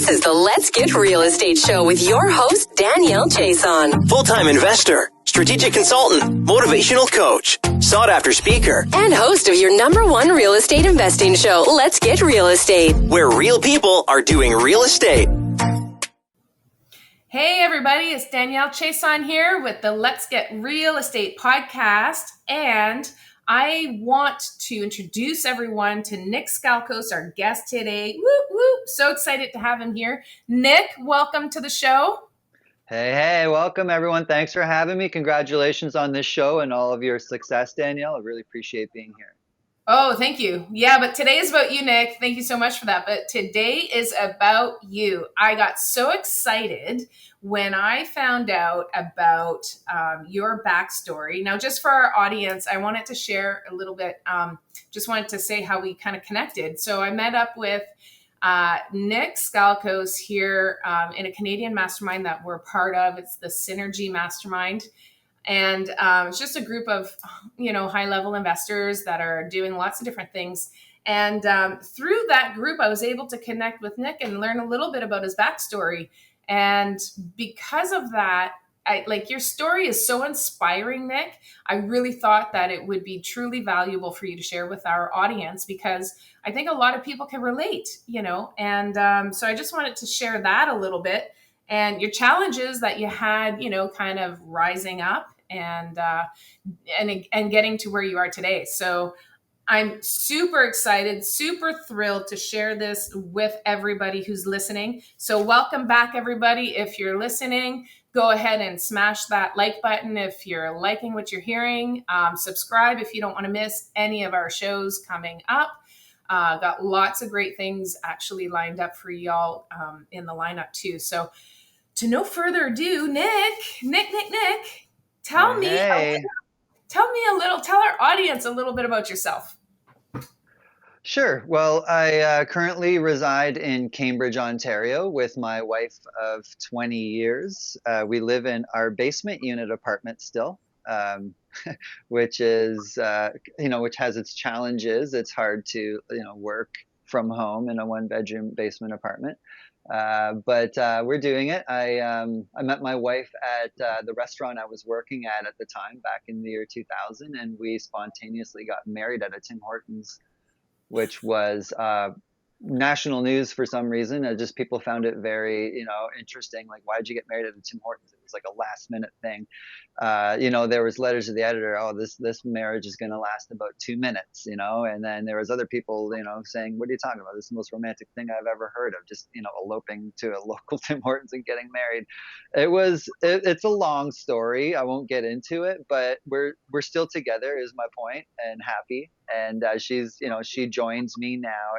This is the Let's Get Real Estate Show with your host, Danielle Chason. Full-time investor, strategic consultant, motivational coach, sought-after speaker, and host of your #1 real estate investing show, Let's Get Real Estate, where real people are doing real estate. Hey everybody, it's Danielle Chason here with the Let's Get Real Estate podcast, and I want to introduce everyone to Nick Skalkos, our guest today. Whoop, whoop. So excited to have him here. Nick, welcome to the show. Hey, welcome everyone. Thanks for having me. Congratulations on this show and all of your success, Danielle. I really appreciate being here. Oh, thank you. Yeah, but today is about you, Nick. Thank you so much for that. But today is about you. I got so excited when I found out about your backstory. Now, just for our audience, I wanted to share a little bit, just wanted to say how we kind of connected. So I met up with Nick Skalkos here in a Canadian mastermind that we're part of. It's the Synergy Mastermind. And it's just a group of, high-level investors that are doing lots of different things. And through that group, I was able to connect with Nick and learn a little bit about his backstory. And because of that, your story is so inspiring, Nick. I really thought that it would be truly valuable for you to share with our audience because I think a lot of people can relate, And so I just wanted to share that a little bit. And your challenges that you had, kind of rising up and getting to where you are today. So I'm super excited, super thrilled to share this with everybody who's listening. So welcome back, everybody. If you're listening, go ahead and smash that like button if you're liking what you're hearing. Subscribe if you don't want to miss any of our shows coming up. Got lots of great things actually lined up for y'all in the lineup too. So to no further ado, Nick, tell our audience a little bit about yourself. Sure. Well, I currently reside in Cambridge, Ontario with my wife of 20 years. We live in our basement unit apartment still, which is, which has its challenges. It's hard to, work from home in a 1-bedroom basement apartment. But we're doing it. I met my wife at the restaurant I was working at the time back in the year 2000, and we spontaneously got married at a Tim Hortons, which was national news for some reason. People found it very, interesting. Like, why did you get married at a Tim Hortons? It was like a last minute thing. There was letters to the editor, oh, this marriage is going to last about 2 minutes, and then there was other people, saying, what are you talking about? This is the most romantic thing I've ever heard of, just, eloping to a local Tim Hortons and getting married. It's a long story. I won't get into it, but we're still together is my point, and happy. And she joins me now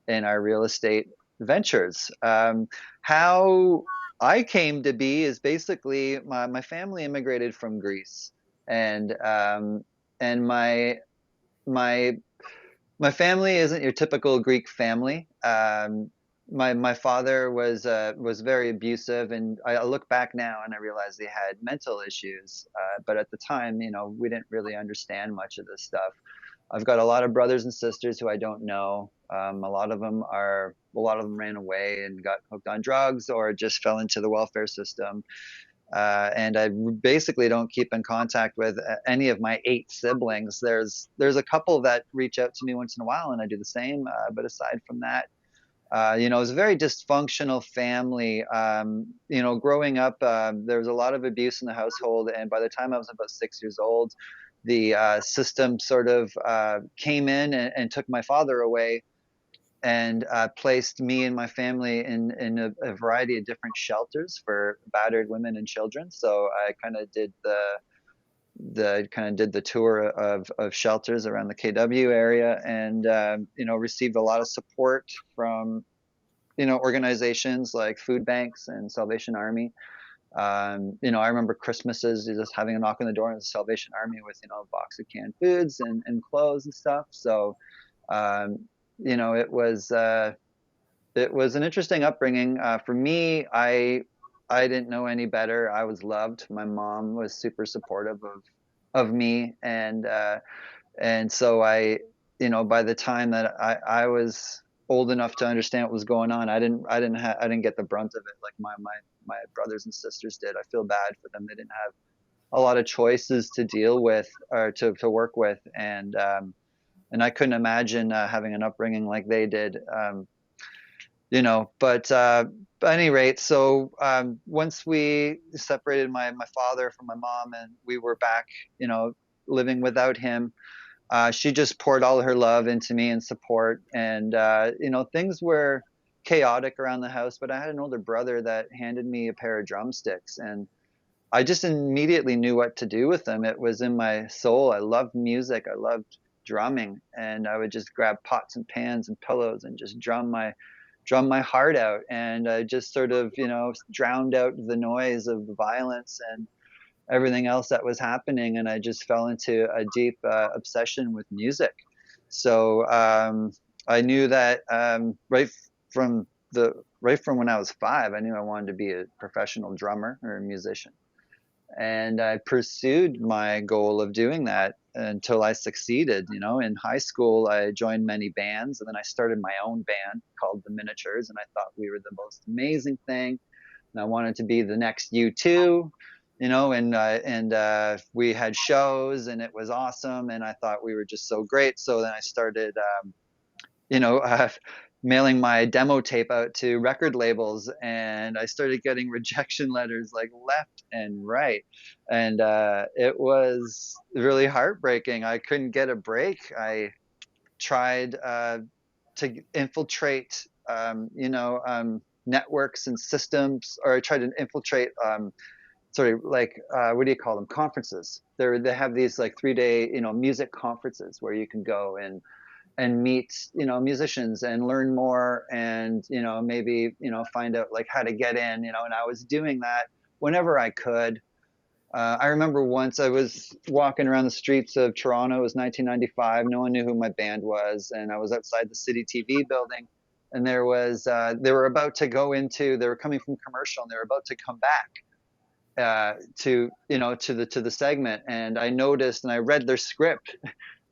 in our real estate ventures. How I came to be is basically my family immigrated from Greece, and my family isn't your typical Greek family. My father was very abusive, and I look back now and I realize he had mental issues. But at the time, we didn't really understand much of this stuff. I've got a lot of brothers and sisters who I don't know. A lot of them ran away and got hooked on drugs or just fell into the welfare system. And I basically don't keep in contact with any of my 8 siblings. There's a couple that reach out to me once in a while, and I do the same. But aside from that, it was a very dysfunctional family. Growing up, there was a lot of abuse in the household, and by the time I was about 6 years old, the system sort of came in and took my father away and placed me and my family in a variety of different shelters for battered women and children. So I kind of did the tour of shelters around the KW area, and received a lot of support from organizations like food banks and Salvation Army. I remember Christmases just having a knock on the door of the Salvation Army with a box of canned foods and clothes and stuff. So it was an interesting upbringing. For me, I didn't know any better. I was loved. My mom was super supportive of me, and so I, by the time that I was old enough to understand what was going on. I didn't get the brunt of it like my brothers and sisters did. I feel bad for them. They didn't have a lot of choices to deal with or to work with, and I couldn't imagine having an upbringing like they did. But at any rate, so once we separated my father from my mom, and we were back, you know, living without him, she just poured all her love into me and support. And things were chaotic around the house, but I had an older brother that handed me a pair of drumsticks, and I just immediately knew what to do with them. It was in my soul. I loved music. I loved drumming, and I would just grab pots and pans and pillows and just drum my heart out. And I just sort of, drowned out the noise of the violence and everything else that was happening. And I just fell into a deep obsession with music. So I knew that from right from when I was 5, I knew I wanted to be a professional drummer or a musician. And I pursued my goal of doing that until I succeeded. In high school, I joined many bands, and then I started my own band called The Miniatures, and I thought we were the most amazing thing. And I wanted to be the next U2, and we had shows, and it was awesome, and I thought we were just so great. So then I started you know, uh, mailing my demo tape out to record labels, and I started getting rejection letters like left and right. And it was really heartbreaking. I couldn't get a break. I tried to infiltrate, networks and systems, or I tried to infiltrate, what do you call them? Conferences. They have these like 3-day, music conferences where you can go and meet musicians and learn more, and maybe find out like how to get in, and I was doing that whenever I could. I remember once I was walking around the streets of Toronto. It was 1995. No one knew who my band was, and I was outside the City TV building, and they were about to go into, they were coming from commercial, and they were about to come back to the segment. And I noticed, and I read their script,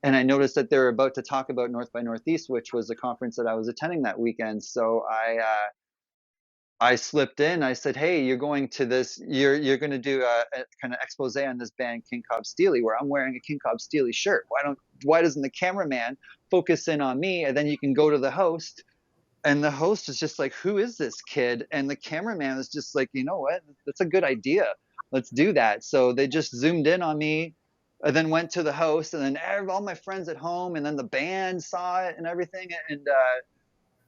and I noticed that they were about to talk about North by Northeast, which was the conference that I was attending that weekend. So I slipped in. I said, "Hey, you're going to this. You're going to do a kind of expose on this band, King Cobb Steely, where I'm wearing a King Cobb Steely shirt. Why doesn't the cameraman focus in on me, and then you can go to the host?" And the host is just like, "Who is this kid?" And the cameraman is just like, "You know what? That's a good idea. Let's do that." So they just zoomed in on me, and then went to the host, and then all my friends at home, and then the band saw it and everything.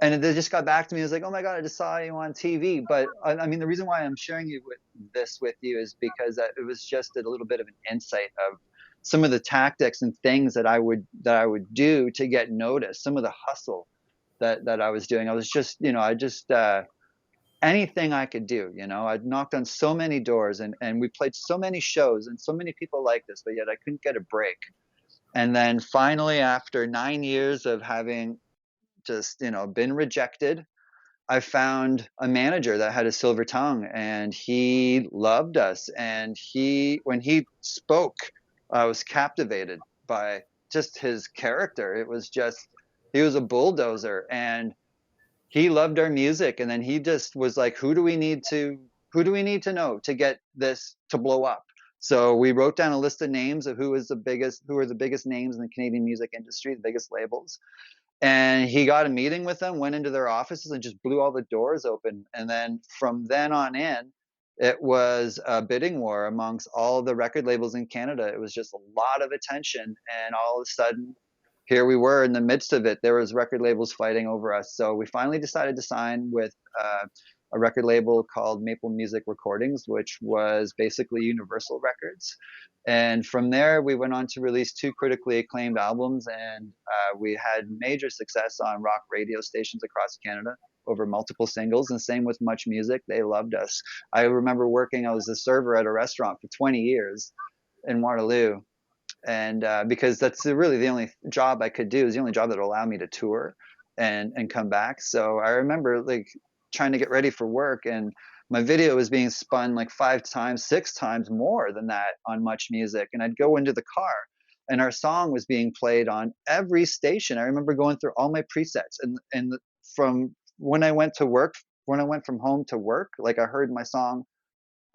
And they just got back to me. It was like, "Oh my God, I just saw you on TV." But I mean, the reason why I'm sharing this with you is because it was just a little bit of an insight of some of the tactics and things that I would do to get noticed. Some of the hustle that I was doing. I was just, anything I could do. I'd knocked on so many doors, and we played so many shows, and so many people like this, but yet I couldn't get a break. And then finally, after 9 years of having just, been rejected, I found a manager that had a silver tongue, and he loved us. And when he spoke, I was captivated by just his character. It was just, he was a bulldozer, and he loved our music. And then he just was like, who do we need to know to get this to blow up? So we wrote down a list of names of who are the biggest names in the Canadian music industry, the biggest labels. And he got a meeting with them, went into their offices, and just blew all the doors open. And then from then on in, it was a bidding war amongst all the record labels in Canada. It was just a lot of attention, and all of a sudden, here we were in the midst of it. There was record labels fighting over us. So we finally decided to sign with a record label called Maple Music Recordings, which was basically Universal Records. And from there, we went on to release 2 critically acclaimed albums, and we had major success on rock radio stations across Canada over multiple singles, and same with Much Music. They loved us. I remember I was a server at a restaurant for 20 years in Waterloo, and because that's really the only job I could do, is the only job that will allow me to tour and come back. So I remember like trying to get ready for work, and my video was being spun like 5 times, 6 times more than that on Much Music. And I'd go into the car, and our song was being played on every station. I remember going through all my presets, and from when I went to work, when I went from home to work, like I heard my song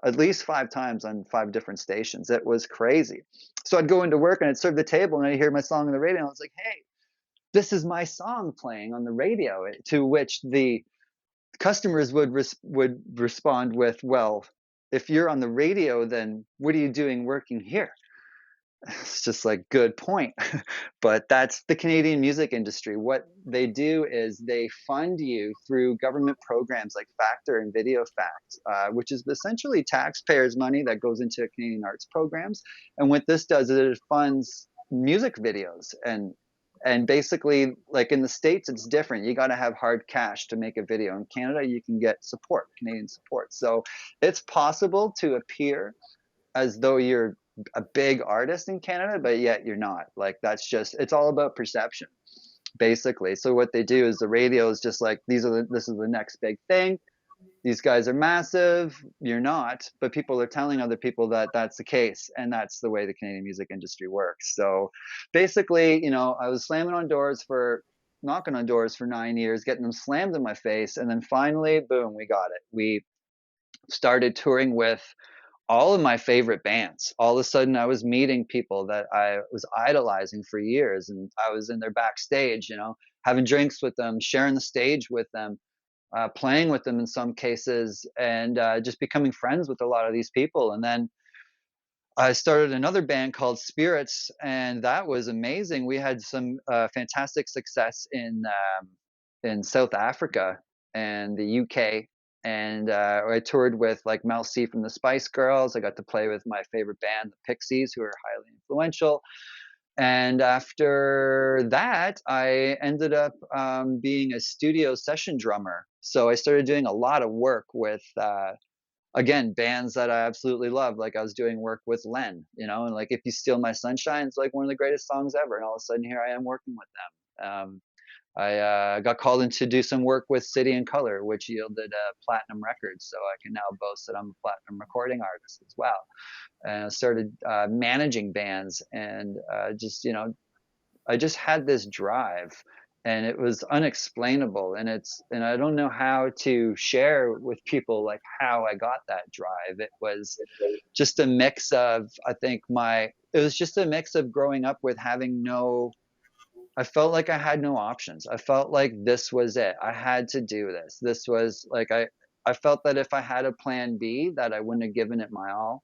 at least 5 times on 5 different stations. It was crazy. So I'd go into work and I'd serve the table and I'd hear my song on the radio. And I was like, hey, this is my song playing on the radio. To which the customers would respond with, well, if you're on the radio, then what are you doing working here? It's just like, good point. But that's the Canadian music industry. What they do is they fund you through government programs like Factor and Video Fact, which is essentially taxpayers' money that goes into Canadian arts programs. And what this does is it funds music videos. And basically, like in the States, it's different. You got to have hard cash to make a video. In Canada, you can get support, Canadian support. So it's possible to appear as though you're a big artist in Canada, but yet you're not. Like, that's just, it's all about perception, basically. So what they do is the radio is just like, this is the next big thing. These guys are massive. You're not, but people are telling other people that that's the case, and that's the way the Canadian music industry works. So basically, I was knocking on doors for 9 years, getting them slammed in my face, and then finally, boom, we got it. We started touring with all of my favorite bands. All of a sudden, I was meeting people that I was idolizing for years, and I was in their backstage, having drinks with them, sharing the stage with them, playing with them in some cases, and just becoming friends with a lot of these people. And then I started another band called Spirits, and that was amazing. We had some fantastic success in South Africa and the UK. And I toured with like Mel C from the Spice Girls. I got to play with my favorite band, the Pixies, who are highly influential. And after that, I ended up being a studio session drummer. So I started doing a lot of work with, again, bands that I absolutely love. Like I was doing work with Len, and like If You Steal My Sunshine is like one of the greatest songs ever. And all of a sudden, here I am working with them. I got called in to do some work with City and Color, which yielded platinum records. So I can now boast that I'm a platinum recording artist as well. And I started managing bands, and I just had this drive, and it was unexplainable. And I don't know how to share with people like how I got that drive. It was just a mix of, it was just a mix of growing up with having I felt like I had no options. I felt like this was it. I had to do this. This was like, I felt that if I had a plan B, that I wouldn't have given it my all.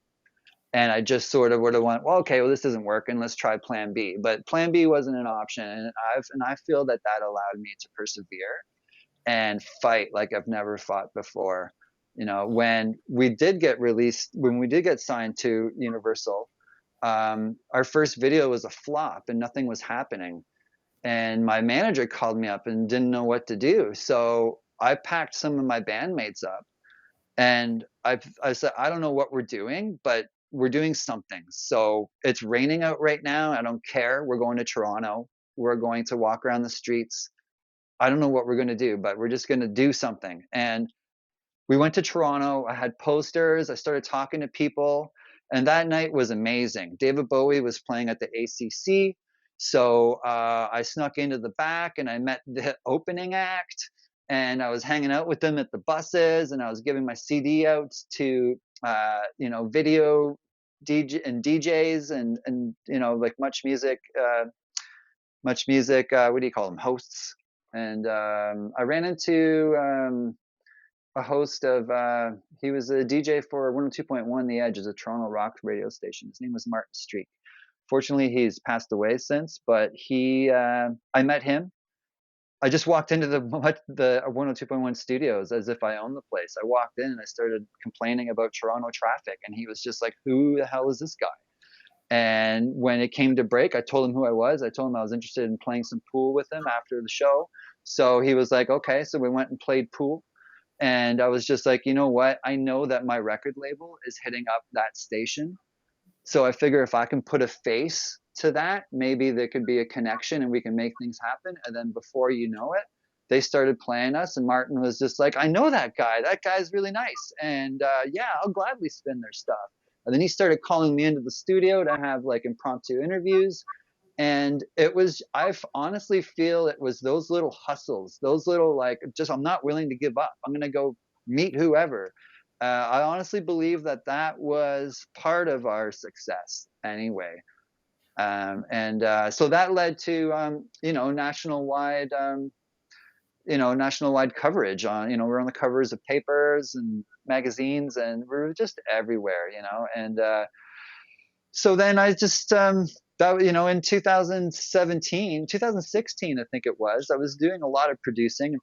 And I just sort of would have went, well, okay, well, this isn't working. Let's try plan B. But plan B wasn't an option. And I feel that allowed me to persevere and fight like I've never fought before. When we did get signed to Universal, our first video was a flop and nothing was happening. And my manager called me up and didn't know what to do. So I packed some of my bandmates up, and I said, I don't know what we're doing, but we're doing something. So it's raining out right now. I don't care. We're going to Toronto. We're going to walk around the streets. I don't know what we're going to do, but we're just going to do something. And we went to Toronto. I had posters. I started talking to people. And that night was amazing. David Bowie was playing at the ACC. So I snuck into the back and I met the opening act, and I was hanging out with them at the buses, and I was giving my CD out to, video DJ and DJs and like Much Music, what do you call them? Hosts. And I ran into a host of, he was a DJ for 102.1 The Edge, is a Toronto rock radio station. His name was Martin Street. Fortunately, he's passed away since, but I met him. I just walked into the 102.1 studios as if I owned the place. I walked in and I started complaining about Toronto traffic, and he was just like, who the hell is this guy? And when it came to break, I told him who I was. I told him I was interested in playing some pool with him after the show. So he was like, okay. So we went and played pool. And I was just like, you know what? I know that my record label is hitting up that station. So I figure if I can put a face to that, maybe there could be a connection and we can make things happen. And then before you know it, they started playing us, and Martin was just like, I know that guy. That guy's really nice. And yeah, I'll gladly spin their stuff. And then he started calling me into the studio to have like impromptu interviews. And honestly feel it was those little hustles, those little, like, just, I'm not willing to give up. I'm going to go meet whoever. I honestly believe that that was part of our success anyway. So that led to, national wide coverage on, we're on the covers of papers and magazines, and we're just everywhere, so then I just, in 2016, I think it was, I was doing a lot of producing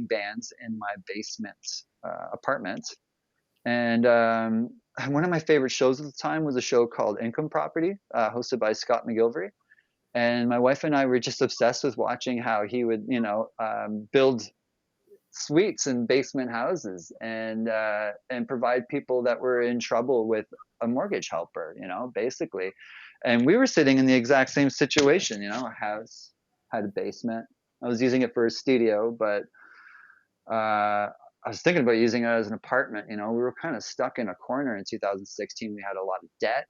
bands in my basement apartment. And one of my favorite shows at the time was a show called Income Property, hosted by Scott McGilvery. And my wife and I were just obsessed with watching how he would, build suites in basement houses and provide people that were in trouble with a mortgage helper, basically. And we were sitting in the exact same situation. Our house had a basement. I was using it for a studio, but I was thinking about using it as an apartment. We were kind of stuck in a corner in 2016. We had a lot of debt,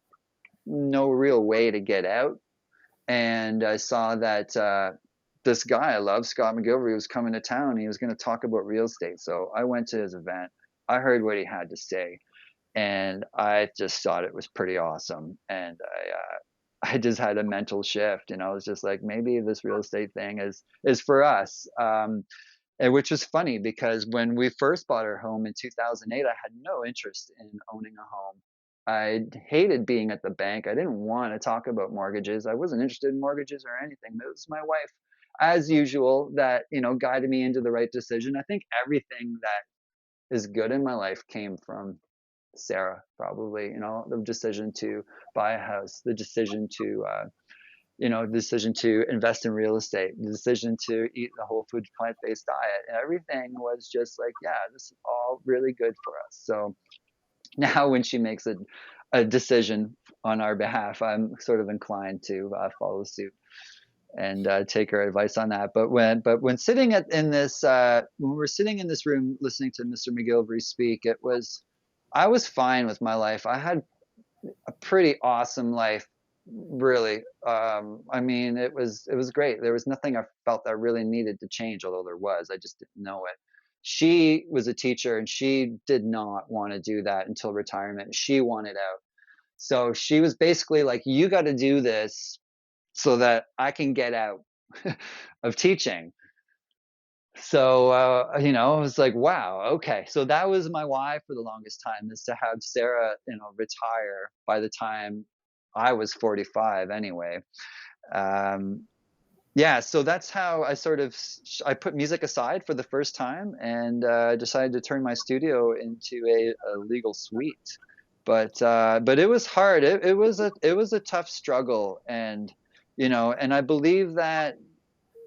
no real way to get out. And I saw that this guy I love, Scott McGilvery, was coming to town. He was going to talk about real estate. So I went to his event. I heard what he had to say, and I just thought it was pretty awesome. And I just had a mental shift. I was just like, maybe this real estate thing is for us. And which was funny because when we first bought our home in 2008, I had no interest in owning a home. I hated being at the bank. I didn't want to talk about mortgages. I wasn't interested in mortgages or anything. It was my wife, as usual, that, guided me into the right decision. I think everything that is good in my life came from Sarah, probably, the decision to buy a house, the decision to, the decision to invest in real estate, the decision to eat a whole food plant-based diet. And everything was just like, yeah, this is all really good for us. So now when she makes a decision on our behalf, I'm sort of inclined to follow suit and take her advice on that. But when sitting in this, when we're sitting in this room listening to Mr. McGilvery speak, I was fine with my life. I had a pretty awesome life, really. I mean, it was great. There was nothing I felt I really needed to change, although there was. I just didn't know it. She was a teacher, and she did not want to do that until retirement. She wanted out. So she was basically like, you got to do this so that I can get out of teaching. So, I was like, wow, okay. So that was my why for the longest time, is to have Sarah, retire by the time I was 45 anyway. Yeah, so that's how I put music aside for the first time, and decided to turn my studio into a legal suite. But it was hard. It was a tough struggle, and and I believe that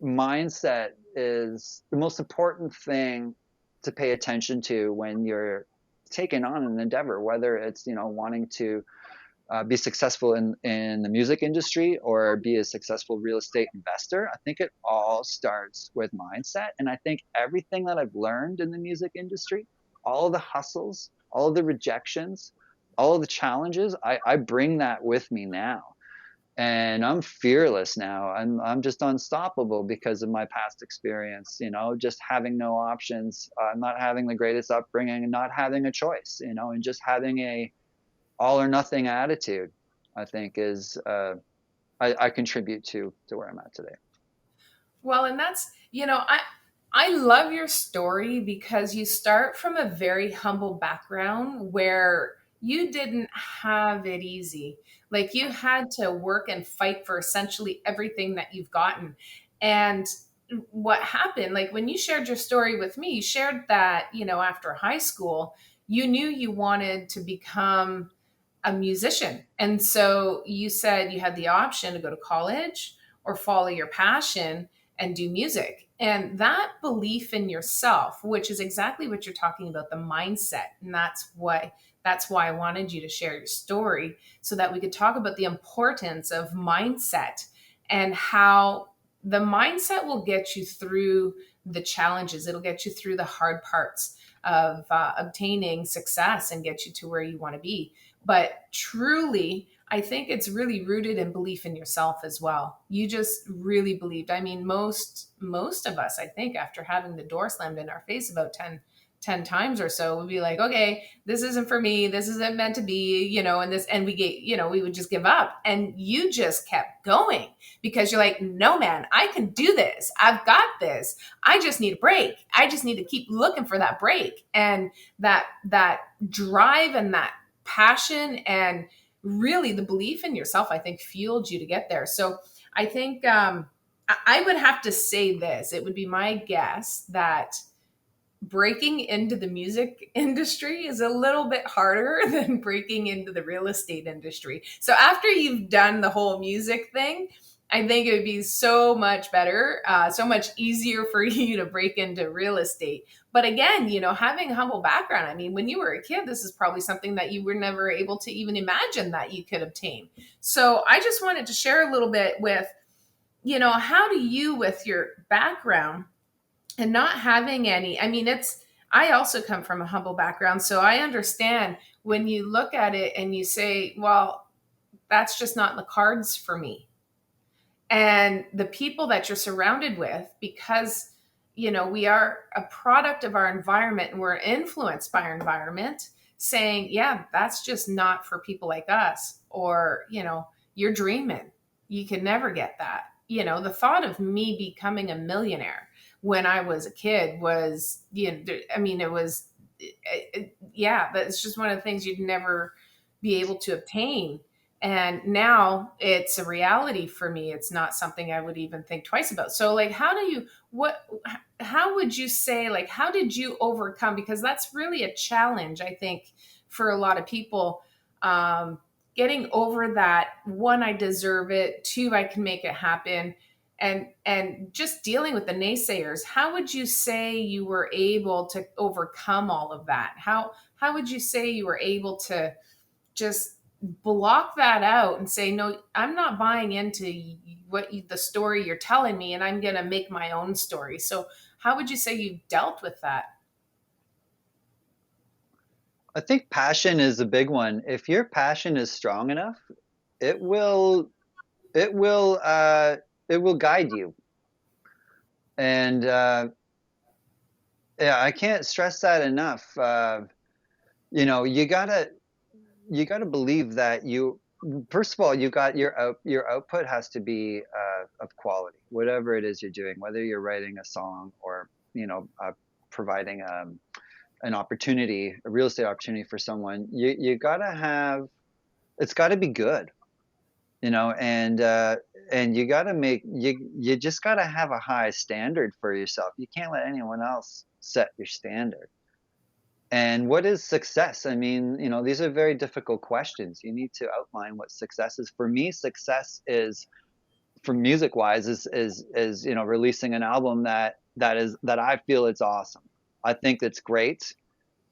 mindset is the most important thing to pay attention to when you're taking on an endeavor, whether it's wanting to be successful in the music industry or be a successful real estate investor. I think it all starts with mindset. And I think everything that I've learned in the music industry, all of the hustles, all of the rejections, all of the challenges, I bring that with me now. And I'm fearless now. I'm just unstoppable because of my past experience, just having no options, not having the greatest upbringing, and not having a choice, and just having a all or nothing attitude, I think is I contribute to where I'm at today. Well, and that's, I love your story because you start from a very humble background where you didn't have it easy. Like, you had to work and fight for essentially everything that you've gotten. And what happened, like when you shared your story with me, you shared that, after high school, you knew you wanted to become a musician. And so you said you had the option to go to college or follow your passion and do music. And that belief in yourself, which is exactly what you're talking about, the mindset. And that's why I wanted you to share your story, so that we could talk about the importance of mindset and how the mindset will get you through the challenges. It'll get you through the hard parts of obtaining success and get you to where you want to be. But truly, I think it's really rooted in belief in yourself as well. You just really believed. I mean, most of us, I think, after having the door slammed in our face about ten times or so, would be like, okay, this isn't for me. This isn't meant to be, and we get, we would just give up. And you just kept going because you're like, no, man, I can do this. I've got this. I just need a break. I just need to keep looking for that break. And that drive and that passion and really the belief in yourself, I think, fueled you to get there. So I think I would have to say this. It would be my guess that breaking into the music industry is a little bit harder than breaking into the real estate industry. So after you've done the whole music thing, I think it would be so much better, so much easier for you to break into real estate. But again, having a humble background, I mean, when you were a kid, this is probably something that you were never able to even imagine that you could obtain. So I just wanted to share a little bit with, how do you, with your background and not having any, I mean, I also come from a humble background. So I understand when you look at it and you say, well, that's just not in the cards for me. And the people that you're surrounded with, because, we are a product of our environment and we're influenced by our environment, saying, yeah, that's just not for people like us. Or, you're dreaming. You can never get that. The thought of me becoming a millionaire when I was a kid was, that's just one of the things you'd never be able to obtain. And now it's a reality for me. It's not something I would even think twice about. So like, how would you say, like, how did you overcome? Because that's really a challenge, I think, for a lot of people, getting over that. One, I deserve it. Two, I can make it happen. And just dealing with the naysayers. How would you say you were able to overcome all of that? How would you say you were able to just block that out and say, no, I'm not buying into the story you're telling me, and I'm going to make my own story. So how would you say you dealt with that? I think passion is a big one. If your passion is strong enough, it will it will it will guide you. And yeah, I can't stress that enough. You gotta believe that you first of all, you got your output has to be of quality, whatever it is you're doing, whether you're writing a song or providing an opportunity, a real estate opportunity for someone. You gotta have it's got to be good, and you gotta you just gotta have a high standard for yourself. You can't let anyone else set your standard. And what is success? I mean, these are very difficult questions. You need to outline what success is. For me, success is, for music wise, is releasing an album that I feel it's awesome. I think it's great,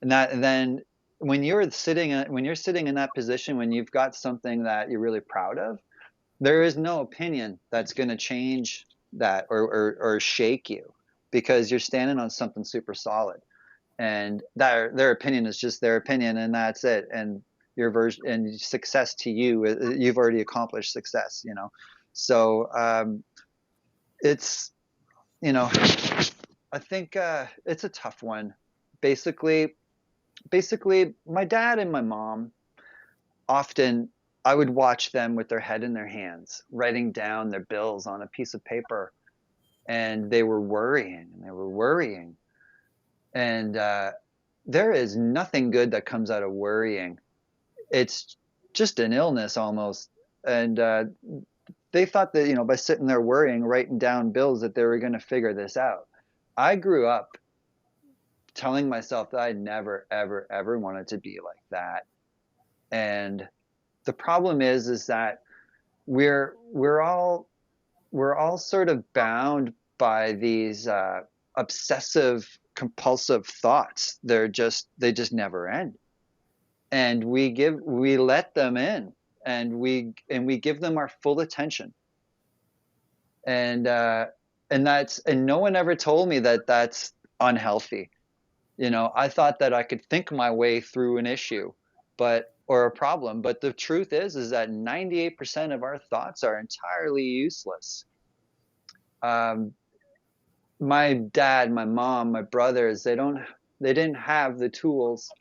and then when you're sitting in that position, when you've got something that you're really proud of, there is no opinion that's going to change that or shake you, because you're standing on something super solid, and their opinion is just their opinion, and that's it. And your version and success to you, you've already accomplished success. So it's I think it's a tough one. Basically, my dad and my mom, often I would watch them with their head in their hands, writing down their bills on a piece of paper, and they were worrying and they were worrying. And there is nothing good that comes out of worrying. It's just an illness almost. And they thought that, by sitting there worrying, writing down bills, that they were going to figure this out. I grew up telling myself that I never, ever, ever wanted to be like that. And the problem is that we're all sort of bound by these obsessive compulsive thoughts. They just never end, and we let them in, and we give them our full attention, and no one ever told me that that's unhealthy. I thought that I could think my way through an issue, but or a problem. But the truth is that 98% of our thoughts are entirely useless. Um, my dad, my mom, my brothers, they didn't have the tools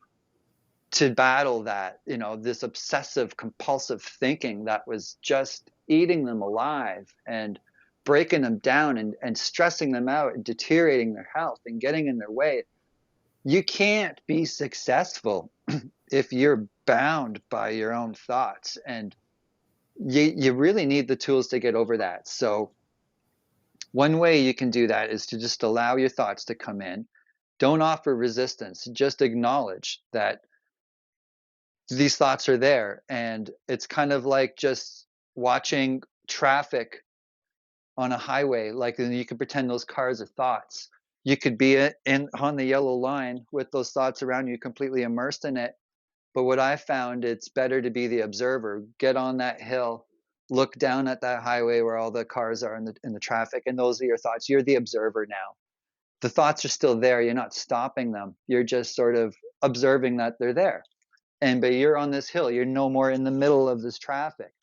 to battle that, this obsessive compulsive thinking that was just eating them alive and breaking them down and stressing them out and deteriorating their health and getting in their way. You can't be successful if you're bound by your own thoughts, and you really need the tools to get over that. So one way you can do that is to just allow your thoughts to come in. Don't offer resistance. Just acknowledge that these thoughts are there. And it's kind of like just watching traffic on a highway. Like, you could pretend those cars are thoughts. You could be on the yellow line with those thoughts around you, completely immersed in it. But what I found, it's better to be the observer. Get on that hill, look down at that highway where all the cars are in the traffic, and those are your thoughts. You're the observer now. The thoughts are still there. You're not stopping them. You're just sort of observing that they're there. But you're on this hill. You're no more in the middle of this traffic.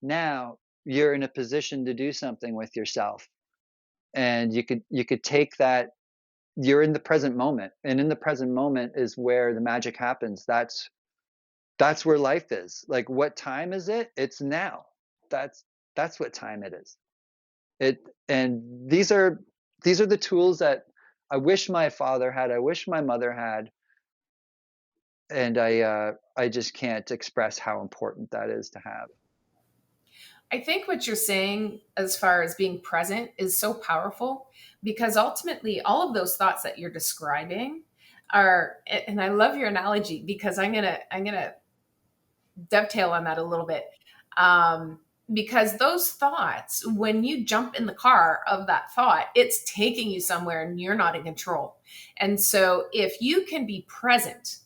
Now you're in a position to do something with yourself, and you could take that. You're in the present moment, and in the present moment is where the magic happens. That's where life is. Like, what time is it? It's now. That's what time it is. And these are the tools that I wish my father had. I wish my mother had, and I just can't express how important that is to have. I think what you're saying as far as being present is so powerful, because ultimately all of those thoughts that you're describing are, and I love your analogy, because I'm gonna dovetail on that a little bit. Because those thoughts, when you jump in the car of that thought, it's taking you somewhere and you're not in control. And so if you can be present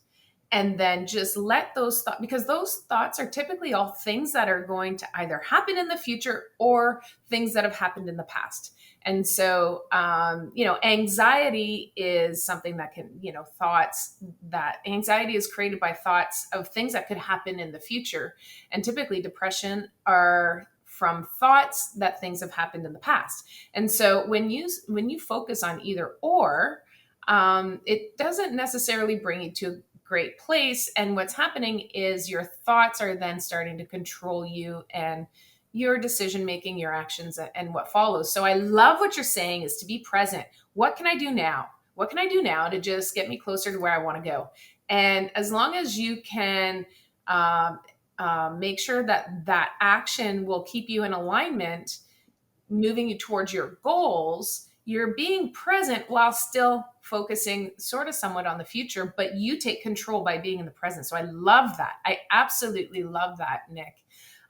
and then just let those thoughts, because those thoughts are typically all things that are going to either happen in the future or things that have happened in the past. And so anxiety is something that can, thoughts, that anxiety is created by thoughts of things that could happen in the future. And typically depression are from thoughts that things have happened in the past. And so when you focus on either or, it doesn't necessarily bring you to great place. And what's happening is your thoughts are then starting to control you and your decision making, your actions, and what follows. So I love what you're saying is to be present. What can I do now? What can I do now to just get me closer to where I want to go? And as long as you can make sure that that action will keep you in alignment, moving you towards your goals, you're being present while still focusing sort of somewhat on the future, but you take control by being in the present. So I love that. I absolutely love that, Nick.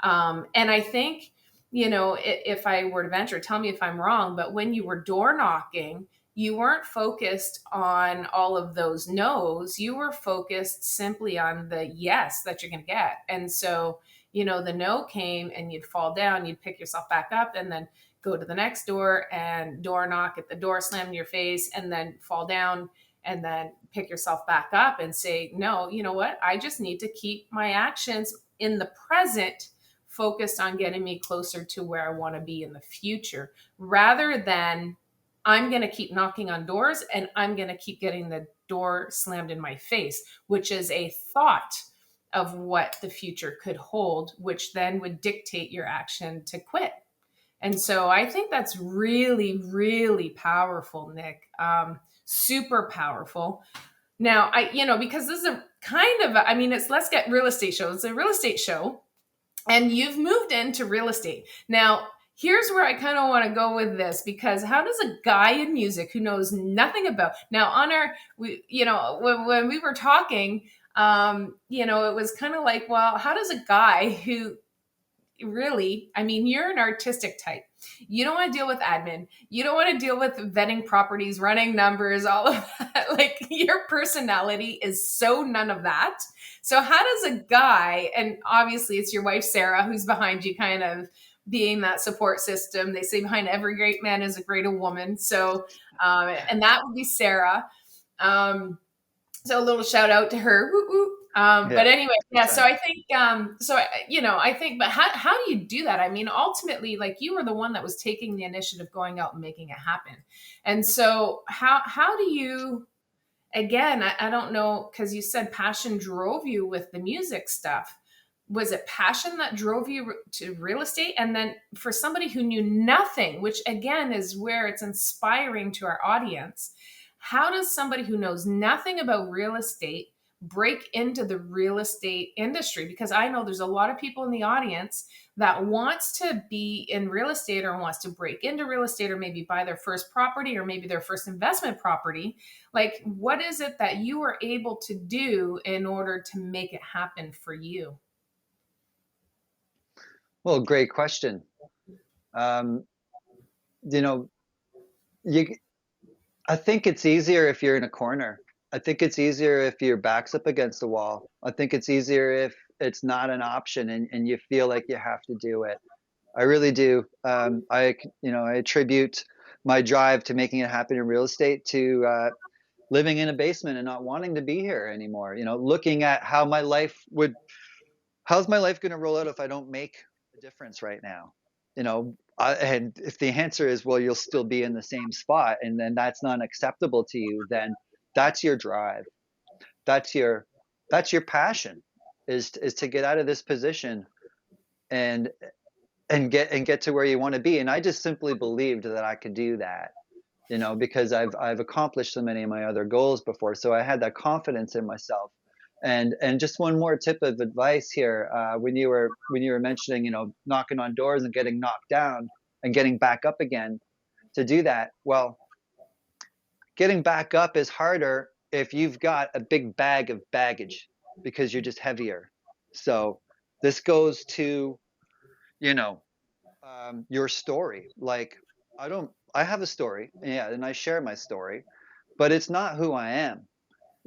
And I think, if I were to venture, tell me if I'm wrong, but when you were door knocking, you weren't focused on all of those no's. You were focused simply on the yes that you're going to get. And so, the no came and you'd fall down, you'd pick yourself back up and then go to the next door and door knock at the door, slam in your face, and then fall down and then pick yourself back up and say, no, you know what? I just need to keep my actions in the present focused on getting me closer to where I want to be in the future, rather than I'm going to keep knocking on doors and I'm going to keep getting the door slammed in my face, which is a thought of what the future could hold, which then would dictate your action to quit. And so I think that's really, really powerful, Nick. Super powerful. Now, because this is a kind of, it's Let's Get Real Estate Show. It's a real estate show. And you've moved into real estate. Now, here's where I kind of want to go with this, because how does a guy in music who knows nothing about, now when we were talking, it was kind of like, well, how does a guy who really, you're an artistic type. You don't want to deal with admin. You don't want to deal with vetting properties, running numbers, all of that. Like, your personality is so none of that. So how does a guy, and obviously it's your wife, Sarah, who's behind you, kind of being that support system. They say behind every great man is a great woman. So, and that would be Sarah. So a little shout out to her. Woo, woo. But Yeah, anyway, yeah. So I exactly. think, I think, but how do you do that? I mean, ultimately, like you were the one that was taking the initiative, going out and making it happen. And so how do you? Again, I don't know, because you said passion drove you with the music stuff. Was it passion that drove you to real estate? And then for somebody who knew nothing, which again is where it's inspiring to our audience, how does somebody who knows nothing about real estate break into the real estate industry? Because I know there's a lot of people in the audience that wants to be in real estate or wants to break into real estate or maybe buy their first property or maybe their first investment property. Like, what is it that you were able to do in order to make it happen for you? Well, great question. Um, you know, you I think it's easier if you're in a corner. I think it's easier if your back's up against the wall. I think it's easier if it's not an option and you feel like you have to do it. I really do. I attribute my drive to making it happen in real estate to living in a basement and not wanting to be here anymore. Looking at how's my life going to roll out if I don't make a difference right now? And if the answer is, well, you'll still be in the same spot, and then that's not acceptable to you, then that's your drive. That's your passion, is to get out of this position and get to where you want to be. And I just simply believed that I could do that, because I've accomplished so many of my other goals before. So I had that confidence in myself. And just one more tip of advice here, when you were mentioning, knocking on doors and getting knocked down and getting back up again, to do that, well, getting back up is harder if you've got a big bag of baggage because you're just heavier. So this goes to, you know, your story. Like, I have a story, yeah, and I share my story, but it's not who I am.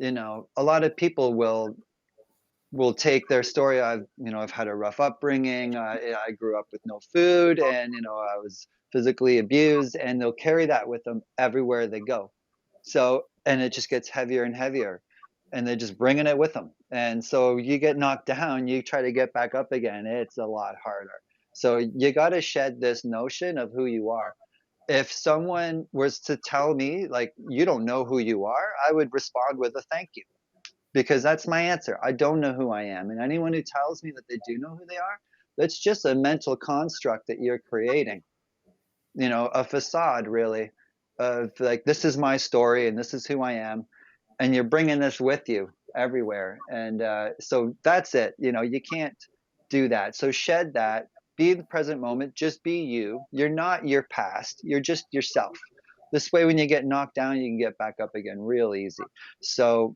A lot of people will take their story. I've had a rough upbringing. I grew up with no food, and I was physically abused, and they'll carry that with them everywhere they go. So, and it just gets heavier and heavier, and they're just bringing it with them. And so you get knocked down, you try to get back up again. It's a lot harder. So you got to shed this notion of who you are. If someone was to tell me, like, you don't know who you are, I would respond with a thank you, because that's my answer. I don't know who I am. And anyone who tells me that they do know who they are, that's just a mental construct that you're creating, a facade, really, of like, this is my story and this is who I am. And you're bringing this with you everywhere. And so that's it. You can't do that. So shed that, be the present moment, just be you. You're not your past, you're just yourself. This way, when you get knocked down, you can get back up again real easy. So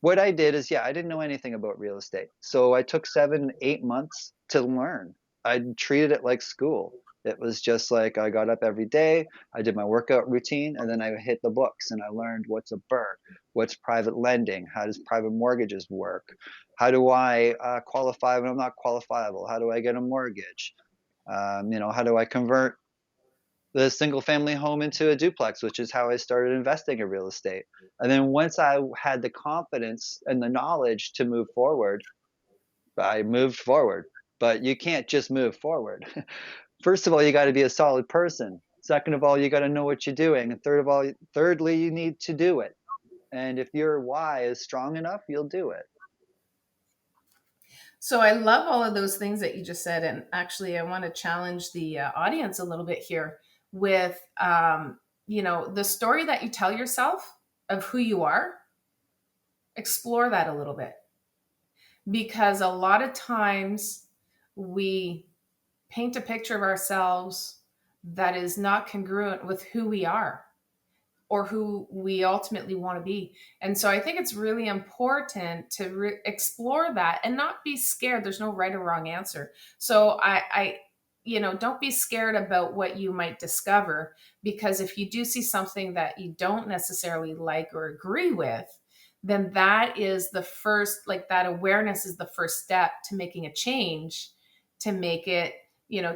what I did is, yeah, I didn't know anything about real estate. So I took 7, 8 months to learn. I treated it like school. It was just like I got up every day, I did my workout routine, and then I hit the books and I learned what's a BRRRR, what's private lending, how does private mortgages work, how do I qualify when I'm not qualifiable, how do I get a mortgage, how do I convert the single family home into a duplex, which is how I started investing in real estate. And then once I had the confidence and the knowledge to move forward, I moved forward. But you can't just move forward. First of all, you got to be a solid person. Second of all, you got to know what you're doing. And thirdly, you need to do it. And if your why is strong enough, you'll do it. So I love all of those things that you just said. And actually, I want to challenge the audience a little bit here with, the story that you tell yourself of who you are. Explore that a little bit, because a lot of times we paint a picture of ourselves that is not congruent with who we are or who we ultimately want to be. And so I think it's really important to explore that and not be scared. There's no right or wrong answer. So don't be scared about what you might discover, because if you do see something that you don't necessarily like or agree with, then that is the first, like, that awareness is the first step to making a change, to make it,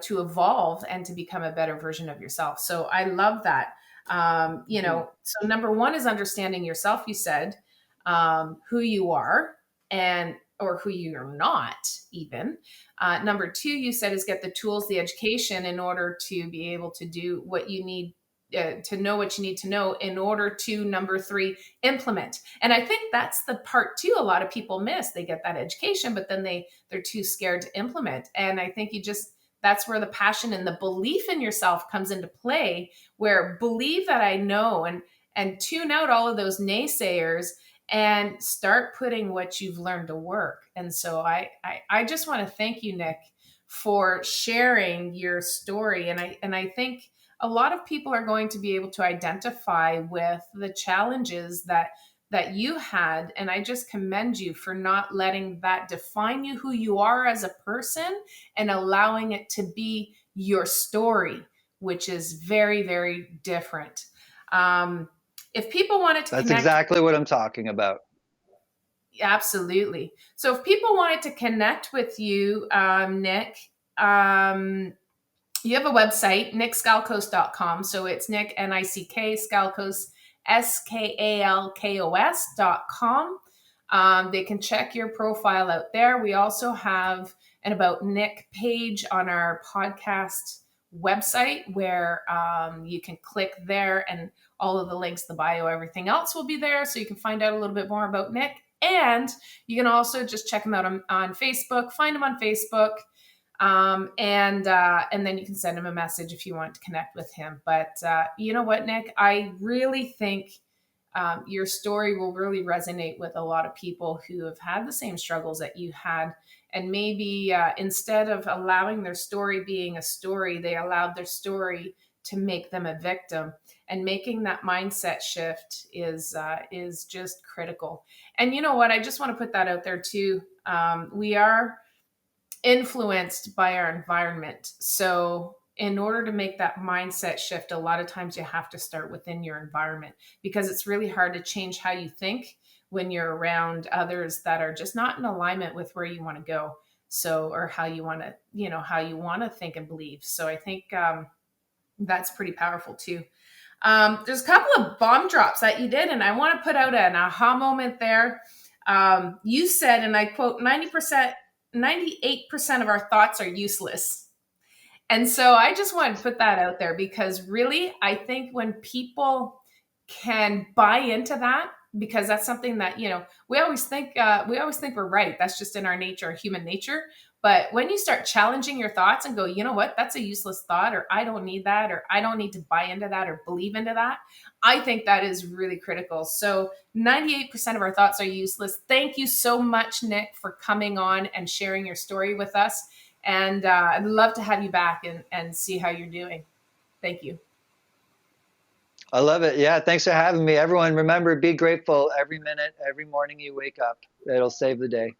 to evolve and to become a better version of yourself. So I love that. So number one is understanding yourself. You said, who you are. and or who you're not even. Number two, you said, is get the tools, the education in order to be able to do what you need to know what you need to know in order to, number three, implement. And I think that's the part too a lot of people miss. They get that education, but then they're too scared to implement. And I think that's where the passion and the belief in yourself comes into play, where believe that I know, and tune out all of those naysayers and start putting what you've learned to work. And so I just want to thank you, Nick, for sharing your story. And I think a lot of people are going to be able to identify with the challenges that you had. And I just commend you for not letting that define you, who you are as a person, and allowing it to be your story, which is very, very different. If people wanted to That's connect, exactly what I'm talking about. absolutely. So if people wanted to connect with you, Nick, you have a website, nickskalkos.com. So it's Nick, N-I-C-K, Skalkos, Skalkos.com. They can check your profile out there. We also have an About Nick page on our podcast website where you can click there, and all of the links, the bio, everything else will be there. So you can find out a little bit more about Nick. And you can also just check him out on Facebook, find him on Facebook. And then you can send him a message if you want to connect with him. But you know what, Nick, I really think your story will really resonate with a lot of people who have had the same struggles that you had. And maybe instead of allowing their story being a story, they allowed their story to make them a victim. And making that mindset shift is just critical. And you know what? I just want to put that out there too. We are influenced by our environment. So in order to make that mindset shift, a lot of times you have to start within your environment, because it's really hard to change how you think when you're around others that are just not in alignment with where you want to go. So, or how you want to think and believe. So I think that's pretty powerful too. There's a couple of bomb drops that you did, and I want to put out an aha moment there. You said, and I quote, 98% of our thoughts are useless. And so I just want to put that out there, because really, I think when people can buy into that, because that's something that, we always think we're right. That's just in our nature, our human nature. But when you start challenging your thoughts and go, you know what, that's a useless thought, or I don't need that, or I don't need to buy into that or believe into that, I think that is really critical. So 98% of our thoughts are useless. Thank you so much, Nick, for coming on and sharing your story with us. And I'd love to have you back and see how you're doing. Thank you. I love it. Yeah, thanks for having me. Everyone, remember, be grateful every minute, every morning you wake up. It'll save the day.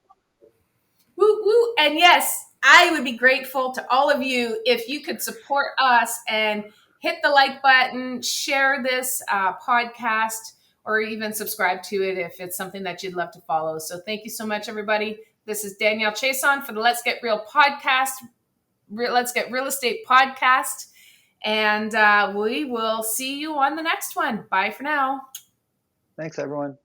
Woo, woo. And yes, I would be grateful to all of you if you could support us and hit the like button, share this podcast, or even subscribe to it if it's something that you'd love to follow. So thank you so much, everybody. This is Danielle Chason for the Let's Get Real podcast. Let's Get Real Estate podcast. And we will see you on the next one. Bye for now. Thanks, everyone.